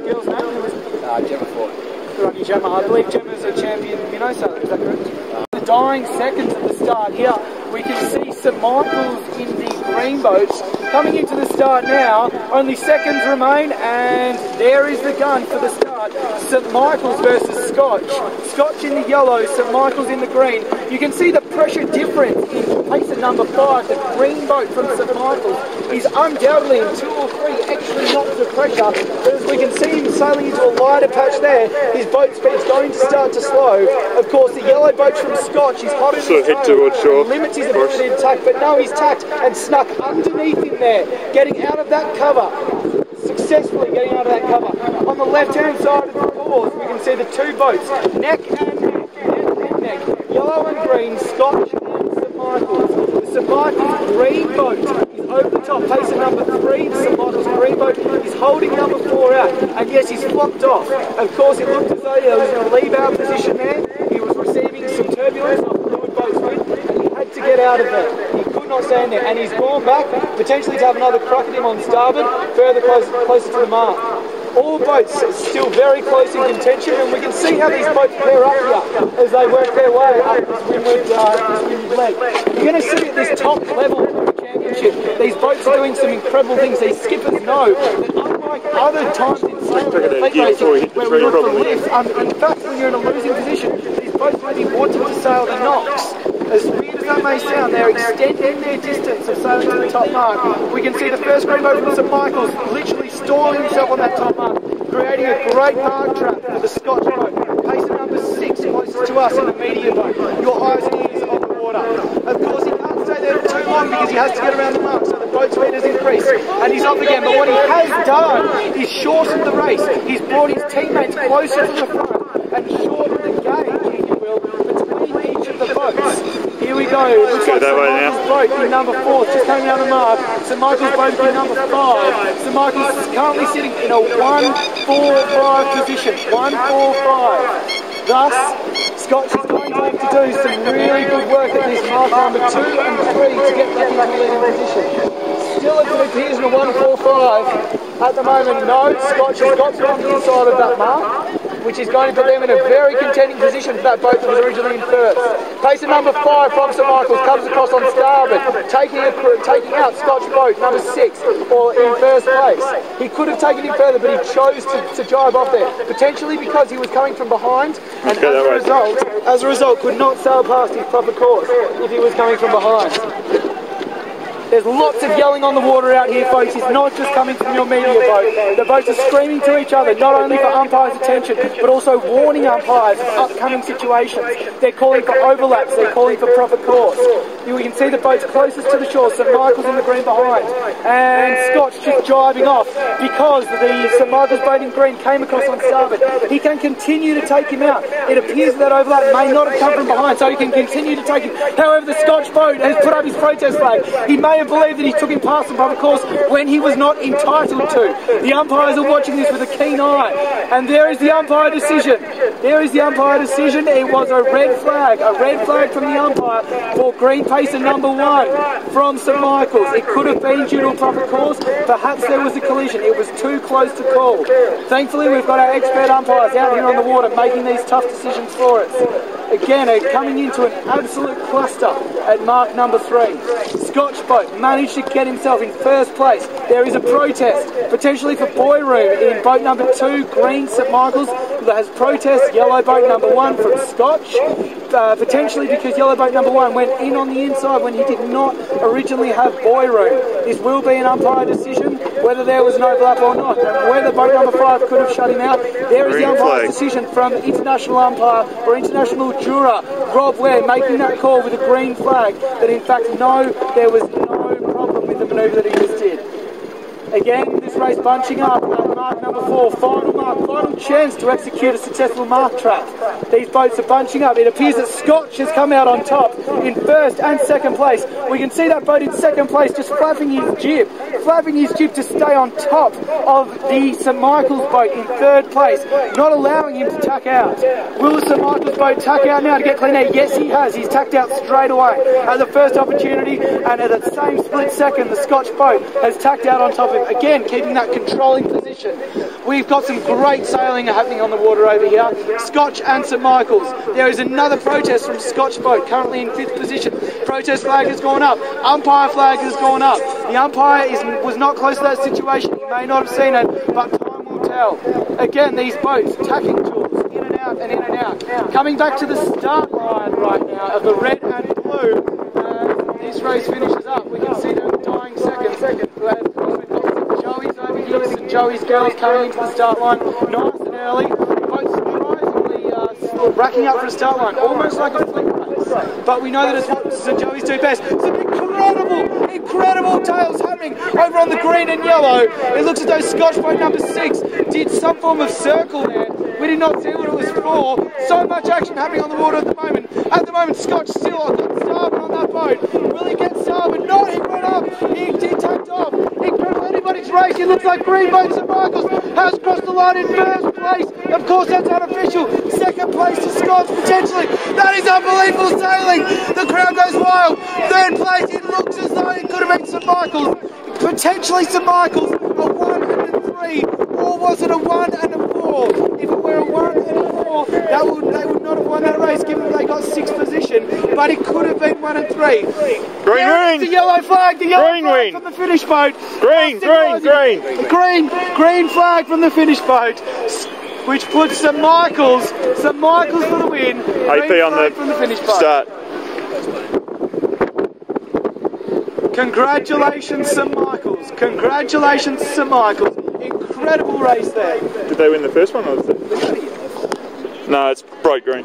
girl's name? Gemma Ford. Good on you, Gemma. I believe Gemma's a champion minnow sailor, is that correct? The dying seconds at the start here, we can see St Michael's in the green boat. Coming into the start now, only seconds remain, and there is the gun for the start. St Michael's versus Scotch. Scotch in the yellow, St Michael's in the green. You can see the pressure difference in place at number 5. The green boat from St Michael's is undoubtedly in 2 or 3 extra knots of pressure. But as we can see him sailing into a lighter patch there, his boat speed is going to start to slow. Of course, the yellow boat from Scotch is hot in his toe, limits his ability to tack, but no, he's tacked and snuck underneath him there, getting out of that cover. Successfully getting out of that cover. On the left-hand side of the course, we can see the 2 boats, neck and neck, yellow and green, Scotch and St Michael's. The St Michael's green boat is over the top, pacing number 3. The St Michael's green boat is holding number 4 out, and yes, he's flopped off. Of course, it looked as though he was in a leave-out position there. He was receiving some turbulence off the fluid boat's wind, and he had to get out of there. He could not stand there, and he's gone back, potentially to have another crack at him on starboard, further closer to the mark. All boats still very close in contention, and we can see how these boats pair up here as they work their way up this windward leg. You're going to see at this top level of the championship, these boats are doing some incredible things. These skippers know that unlike other times in sailing, where we look for lifts, in fact, when you're in a losing position, these boats may be wanting to sail the knocks. As weird as that may sound, they're extending their distance of sailing to the top mark. We can see the first green boat from St Michael's literally stalling himself on that top mark, creating a great mark trap for the Scotch boat. Pace number 6 closest to us in the medium boat. Your eyes and ears on the water. Of course, he can't stay there for too long because he has to get around the mark, so the boat speed has increased. And he's off again, but what he has done is shortened the race. He's brought his teammates closer to the front and shortened the gauge, if you will, between each of the boats. Here we go. Looks like St Michael's boat in number 4 just coming down the mark. St Michael's boat in number 5. St Michael's is currently sitting in a 1-4-5 position. 1-4-5. Thus, Scotch is going to have to do some really good work at this mark number 2 and 3 to get back into the leading position. Still it appears in a 1-4-5 at the moment. No, Scotch has got to on the inside of that mark, which is going to put them in a very contending position for that boat that was originally in first. Pacer number 5 from St Michael's comes across on starboard, taking out Scotch boat number 6, or in first place. He could have taken it further, but he chose to jibe off there, potentially because he was coming from behind, and as a result, could not sail past his proper course if he was coming from behind. There's lots of yelling on the water out here, folks. It's not just coming from your media boat. The boats are screaming to each other, not only for umpires' attention, but also warning umpires of upcoming situations. They're calling for overlaps. They're calling for proper course. You can see the boats closest to the shore, St Michael's in the green behind, and Scotch just driving off because the St Michael's boat in green came across on starboard. He can continue to take him out. It appears that overlap may not have come from behind, so he can continue to take him. However, the Scotch boat has put up his protest flag. He may have believed that he took him past the proper course when he was not entitled to. The umpires are watching this with a keen eye, and there is the umpire decision. There is the umpire decision. It was a red flag from the umpire for green pacer number 1 from St Michael's. It could have been due to a proper course. Perhaps there was a collision. It was too close to call. Thankfully, we've got our expert umpires out here on the water making these tough decisions for us. Again, coming into an absolute cluster at mark number 3. Scotch boat managed to get himself in first place. There is a protest, potentially for boy room in boat number 2, green St Michael's, that has protest yellow boat number 1 from Scotch, potentially because yellow boat number 1 went in on the inside when he did not originally have boy room. This will be an umpire decision, whether there was an overlap or not, and whether boat number 5 could have shut him out. There is the umpire's decision from international umpire or international juror Rob Ware making that call with a green flag that in fact no, there was no problem with the manoeuvre that he just did. Again, this race bunching up at mark number 4, final chance to execute a successful mark trap. These boats are bunching up. It appears that Scotch has come out on top in first and second place. We can see that boat in second place just flapping his jib flapping his jib to stay on top of the St Michael's boat in third place, not allowing him to tack out. Will the St Michael's boat tack out now to get clean air? Yes, he has. He's tacked out straight away at the first opportunity, and at the same split second, the Scotch boat has tacked out on top of him, again keeping that controlling position. We've got some great sailing happening on the water over here. Scotch and St Michael's. There is another protest from Scotch boat, currently in 5th position. Protest flag has gone up. Umpire flag has gone up. The umpire was not close to that situation. You may not have seen it, but time will tell. Again, these boats tacking tools in and out and in and out. Coming back to the start line right now of the red and blue. This race finishes up. We can see them dying second. Joey's over here, St Joey's girls coming into the start line nice and early. Both surprisingly racking up for a start line, almost like a fleet race. But we know that it's what St Joey's do best. Some incredible tails happening over on the green and yellow. It looks as though Scotch boat number 6 did some form of circle there. We did not see what it was for. So much action happening on the water at the moment. At the moment, Scotch still on that starboard on that boat. Will he get starboard? No, he went up. He tacked off. Incredible. Anybody's race. It looks like Green Boat St Michael's has crossed the line in first place. Of course, that's unofficial. Second place to Scotch, potentially. That is unbelievable sailing. The crowd goes wild. Third place, it looks as though it could have been St Michael's. Potentially St Michael's, a 1 and a 3. Or was it a 1 and a 4? If it were a 1 and a 4, they would not have won that race, given that they got 6th position. But it could have been 1 and 3. Green win. The yellow flag. The yellow flag from the Finnish boat. Green flag from the Finnish boat, which puts St Michael's for the win. AP on from the Finnish boat. Start. Congratulations, St Michael's. Congratulations, St Michael's. Incredible race there. Did they win the first one or was it? No, it's bright green.